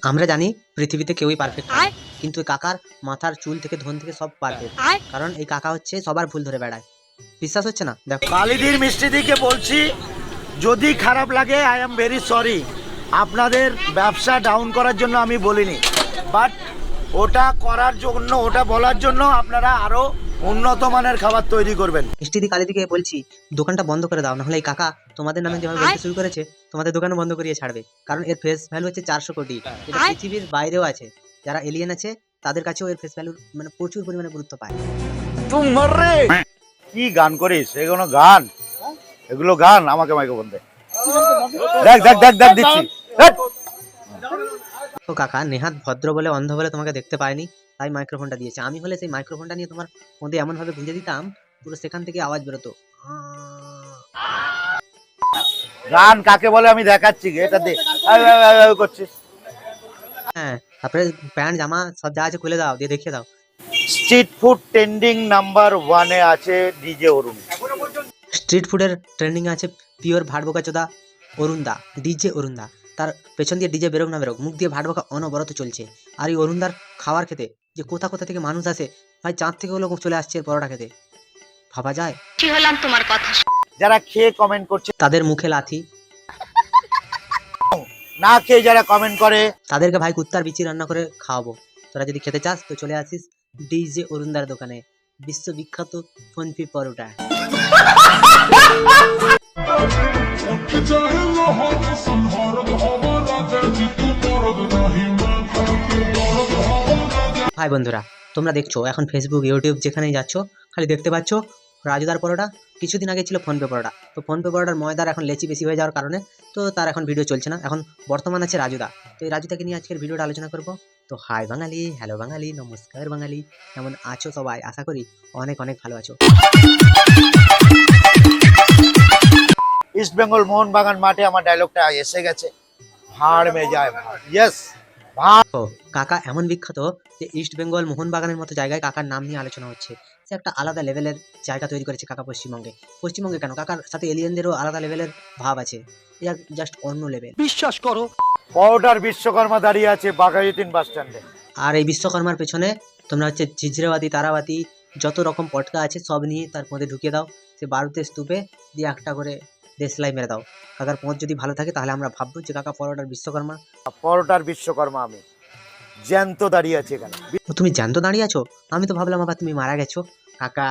আমরা জানি পৃথিবীতে কেউই পারফেক্ট নয়, কিন্তু এই কাকার মাথার চুল থেকে ধন থেকে সব পারফেক্ট। কারণ এই কাকা হচ্ছে সবার ভুল ধরে বেড়ায়। বিশ্বাস হচ্ছে না? দেখো কালিদির মিষ্টি দিকে বলছি, যদি খারাপ লাগে আই এম ভেরি সরি। আপনাদের ব্যবসা ডাউন করার জন্য আমি বলিনি, বাট ওটা করার জন্য, ওটা বলার জন্য আপনারা আরো উন্নত মানের খাবার তৈরি করবেন। মিষ্টি দি কালিদিকে বলছি দোকানটা বন্ধ করে দাও, নাহলে এই কাকা তোমাদের নামে যেভাবে বলতে শুরু করেছে তোমাদের দোকানও বন্ধ করিয়ে ছাড়বে। কারণ এর ফেস ভ্যালু হচ্ছে 400 কোটি। এটা পৃথিবীর বাইরেও আছে, যারা এলিয়েন আছে তাদের কাছেও এর ফেস ভ্যালু মানে প্রচুর পরিমাণে গুরুত্ব পায়। কি গান করিস? এগুলো গান, এগুলো গান। আমাকে মাইক্রোফোন দে, দেখ দেখ দেখ দেখ দিচ্ছি। তো কাকা নেহাত ভদ্র বলে অন্ধ বলে তোমাকে দেখতে পায়নি, তাই মাইক্রোফোনটা দিয়েছে। আমি হলে সেই মাইক্রোফোনটা নিয়ে তোমার মধ্যে এমন ভাবে গুঁজে দিতাম পুরো সেখান থেকে আওয়াজ বেরোতো। গান কাকে বলে আমি দেখাচ্ছি, এটা দে করছিস। হ্যাঁ, তারপরে প্যান্ট জামা সব যা আছে খুলে দাও, দিয়ে দেখিয়ে দাও। স্ট্রিট ফুড ট্রেন্ডিং নাম্বার 1 এ আছে ডিজে অরুণ। স্ট্রিট ফুডের ট্রেন্ডিং আছে পিওর ভাটবোকা চোদা অরুণদা, ডিজে অরুণদা। তার পেছন দিয়ে ডিজে বেরোক না বেরোক, মুখ দিয়ে ভাটবোকা অনবরত চলছে। আর এই অরুণদার খাবার খেতে যে কোথা কোথা থেকে মানুষ আসে, ভাই চাঁদ থেকে লোক চলে আসছে এর পরোটা খেতে, ভাবা যায়? যারা খেয়ে কমেন্ট করছে তাদের মুখে লাথি, না খেয়ে যারা কমেন্ট করে তাদেরকে ভাই কুত্তার বিচি রান্না করে খাওয়াবো। তোরা যদি খেতে চাস তো চলে আসিস ডিজে অরুণদার দোকানে, বিশ্ববিখ্যাত ফোনপি পরোটা। ভাই বন্ধুরা, তোমরা দেখছো এখন ফেসবুক ইউটিউব যেখানেই যাচ্ছ খালি দেখতে পাচ্ছ রাজুদার পরোটা। কিছুদিন আগে ছিল ফোনপে পরোটা, তো ফোনপে পরোটার ময়দার এখন লেচি বেশি হয়ে যাওয়ার কারণে তো তার এখন ভিডিও চলছে না। এখন বর্তমান আছে রাজুদা। তো এই রাজুদাকে নিয়ে আজকের ভিডিওটা আলোচনা করব। তো হাই বাঙালি, হ্যালো বাঙালি, নমস্কার বাঙালি, কেমন আছো সবাই? আশা করি অনেক অনেক ভালো আছো। ইস্ট বেঙ্গল মোহনবাগান মাঠে আমার ডায়লগটা এসে গেছে, ভাড় মে যায় ভাড়। ইয়েস, তো কাকা এমন বিখ্যাত যে ইস্ট বেঙ্গল মোহনবাগানের মতো জায়গায় কাকার নাম নিয়ে আলোচনা হচ্ছে। সে একটা আলাদা লেভেলের জায়গা তৈরি করেছে কাকা পশ্চিমবঙ্গে। পশ্চিমবঙ্গে কেন, কাকার সাথে এলিয়েনদেরও আলাদা লেভেলের ভাব আছে। এটা জাস্ট অন্য লেভেল, বিশ্বাস করো। পরোটার বিশ্বকর্মা দাঁড়িয়ে আছে বাঘাযতীন বাস স্ট্যান্ডে। আর এই বিশ্বকর্মার পেছনে তোমরা হচ্ছে ঝিঝরাবাতি, তারাবাতি, যত রকম পটকা আছে সব নিয়ে তার মধ্যে ঢুকিয়ে দাও। সে বারুদের স্তূপে দিয়ে একটা করে দেশলাই মেরে দাও। কাকার পথ যদি ভালো থাকে তাহলে আমরা ভাববো যে কাকা পরোটার বিশ্বকর্মা। পরোটার বিশ্বকর্মা আমি জ্যান্ত দাঁড়িয়ে আছে এখানে। ও, তুমি জ্যান্ত দাঁড়িয়ে আছো? আমি তো ভাবলাম আবার তুমি মারা গেছো। কাকা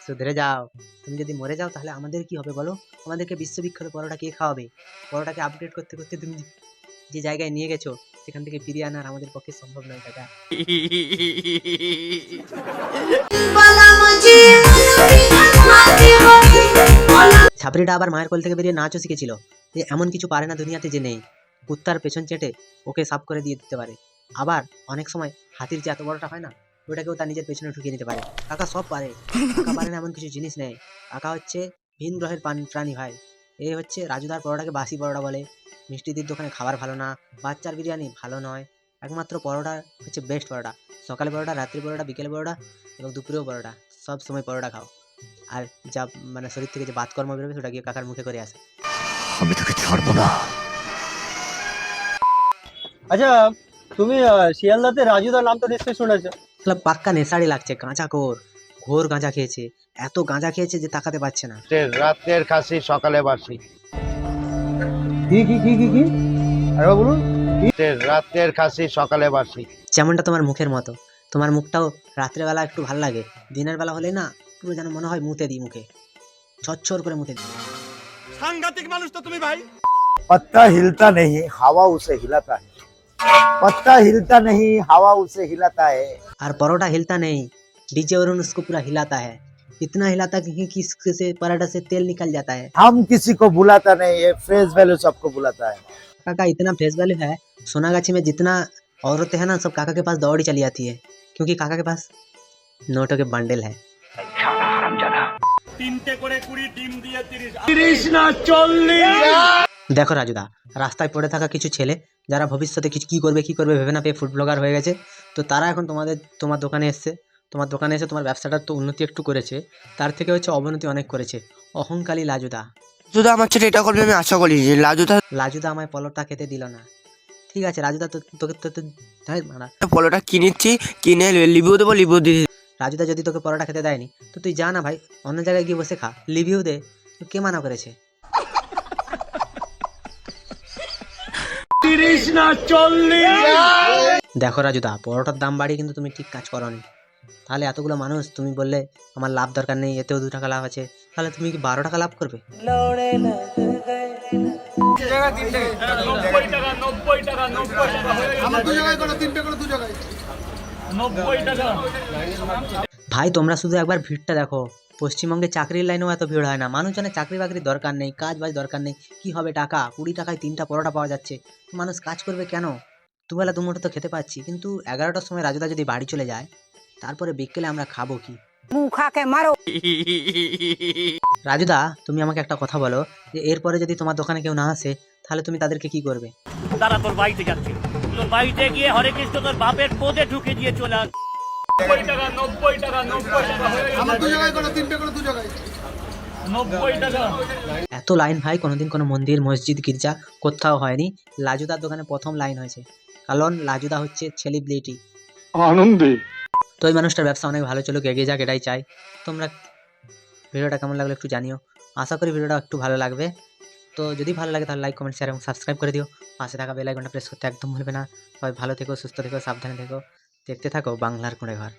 সুধরে যাও, তুমি যদি মরে যাও তাহলে আমাদের কি হবে বলো? আমাদেরকে বিশ্ববিখ্যাত পরোটা কে খাওয়াবে? পরোটাকে আপডেট করতে করতে তুমি যে জায়গায় নিয়ে গেছো সেখান থেকে ফিরিয়ে আনার আমাদের পক্ষে সম্ভব নয় কাকা। ছাপড়িটা আবার মায়ের কোল থেকে বেরিয়ে নাচও শিখেছিল। যে এমন কিছু পারে না দুনিয়াতে যে নেই। কুত্তার পেছন চেটে ওকে সাফ করে দিয়ে দিতে পারে। আবার অনেক সময় হাতির যে এত বড়টা হয় না, ওটাকেও তার নিজের পেছনে ঢুকিয়ে নিতে পারে। কাকা সব পারে, কাকা পারে না এমন কিছু জিনিস নেই। কাকা হচ্ছে ভিন গ্রহের প্রাণী ভাই। এ হচ্ছে রাজুদার পরোটাকে বাসি পরোটা বলে। মিষ্টিদির দোকানে খাবার ভালো না, বাচ্চার বিরিয়ানি ভালো নয়, একমাত্র পরোটা হচ্ছে বেস্ট পরোটা। সকালে পরোটা, রাত্রি পরোটা, বিকেলে পরোটা এবং দুপুরেও পরোটা, সব সময় পরোটা খাও। আর যা মানে শরীর থেকে যে বাতকর্ম বেরোবে সেটা গিয়ে কাকার মুখে করে আসে। আমি তোকে ছাড়বো না। আচ্ছা, তুমি শিয়ালদাতে রাজুদার নাম তো নিশ্চয়ই শুনেছো? পাক্কা নেশাড়ি লাগছে, গাঁজা ঘোর গাঁজা খেয়েছে। এত গাঁজা খেয়েছে যে তাকাতে পারছে না। রাতের খাসি সকালে বাসি। কি কি কি কি কি আরে বলুন। রাতের খাসি সকালে বাসি। যেমনটা তোমার মুখের মতো, তোমার মুখটাও রাত্রেবেলা একটু ভাল লাগে, দিনের বেলা হলে না পুরো যেন মনে হয় মুতে দিই, মুখে ছচ্ছর করে মুতে দিই। সাংঘাতিক মানুষ তো তুমি ভাই। पत्ता हिलता नहीं हवा उसे हिलाता है, पत्ता हिलता नहीं हवा उसे हिलाता है। और परोठा हिलता नहीं, डीजे वरुण उसको पूरा हिलाता है। इतना हिलाता कि किसी पराठा से तेल निकल जाता है। हम किसी को बुलाता नहीं, ये फेस वैल्यू सबको बुलाता है। काका इतना फेस वैल्यू है, सोनागाछी में जितना औरतें हैं ना सब काका के पास दौड़ी चली आती है, क्योंकि काका के पास नोटों के बंडल है। দেখো রাজুদা, রাস্তায় পড়ে থাকা কিছু ছেলে যারা ভবিষ্যতে কিছু কি করবে ভেবে না পেয়ে ফুড ব্লগার হয়ে গেছে, তো তারা এখন তোমার দোকানে এসছে। তোমার দোকানে এসে তোমার ব্যবসাটার তো উন্নতি একটু করেছে, তার থেকে হচ্ছে অবনতি অনেক করেছে। অহংকারী লাজুদা। লাজুদা আমার ছেলে এটা করবে আমি আশা করি। লাজুদা আমায় পরোটা খেতে দিল না, ঠিক আছে রাজুদা, তোকে তো মারা পলোটা কিনেছি, কিনে লিভিউ দেবো, লিভিউ দিয়ে রাজুদা যদি তোকে পরোটা খেতে দেয়নি তো তুই যা না ভাই, অন্য জায়গায় গিয়ে বসে খা, রিভিউ দে। তো কে মানা করেছে? 30 না 40। দেখো রাজুদা, পরোটার দাম বাড়িয়ে কিন্তু তুমি ঠিক কাজ করনি। তাহলে এতগুলো মানুষ, তুমি বললে আমার লাভ দরকার নেই, এতেও 2 টাকা লাভ আছে, তাহলে তুমি কি 12 টাকা লাভ করবে? ভাই তোমরা শুধু একবার ভিড়টা দেখো, পশ্চিমবঙ্গে চাকরির লাইনেও এত ভিড় হয় না। মানুষজনের চাকরি বাকরির দরকার নেই, কাজ বাজ দরকার নেই, কি হবে টাকা? 20 টাকায় 3টা পরোটা পাওয়া যাচ্ছে, তো মানুষ কাজ করবে কেন? দুবেলা দুমুঠো তো খেতে পাচ্ছি, কিন্তু 11টার সময় রাজুদা যদি বাড়ি চলে যায়, তারপরে বিকেলে আমরা খাবো কি? রাজুদা, তুমি আমাকে একটা কথা বলো, যে এরপরে যদি তোমার দোকানে কেউ না আসে, তাহলে তুমি তাদেরকে কি করবে? তারা তোর বাড়িতে যাচ্ছে, তোর বাড়িতে গিয়ে হরে কৃষ্ণ তোর বাপের পদে ঢুকে দিয়ে চলে আস। 90 টাকা 90 টাকা 90 টাকা আমার 2 জায়গায় করো, 3টে করে 2 জায়গায় 90 টাকা। এত লাইন ভাই কোনোদিন কোনো মন্দির মসজিদ গির্জা কোথাও হয়নি। লাজুদার দোকানে প্রথম লাইন হয়েছে, কারণ লাজুদা হচ্ছে সেলিব্রিটি আনন্দে। তো ওই মানুষটার ব্যবসা অনেক ভালো চলুক, এগিয়ে যাক, এটাই চাই। তোমরা ভিডিওটা কেমন লাগলো একটু জানিও, আশা করি ভিডিওটা একটু ভালো লাগবে। তো যদি ভালো লাগে তাহলে লাইক কমেন্ট শেয়ার এবং সাবস্ক্রাইব করে দিও। পাশে থাকা বেল আইকনটা প্রেস করতে একদম ভুলবে না। সবাই ভালো থেকো, সুস্থ থেকো, সাবধানে থেকো, দেখতে থাকো বাংলার কুঁড়ে ঘর।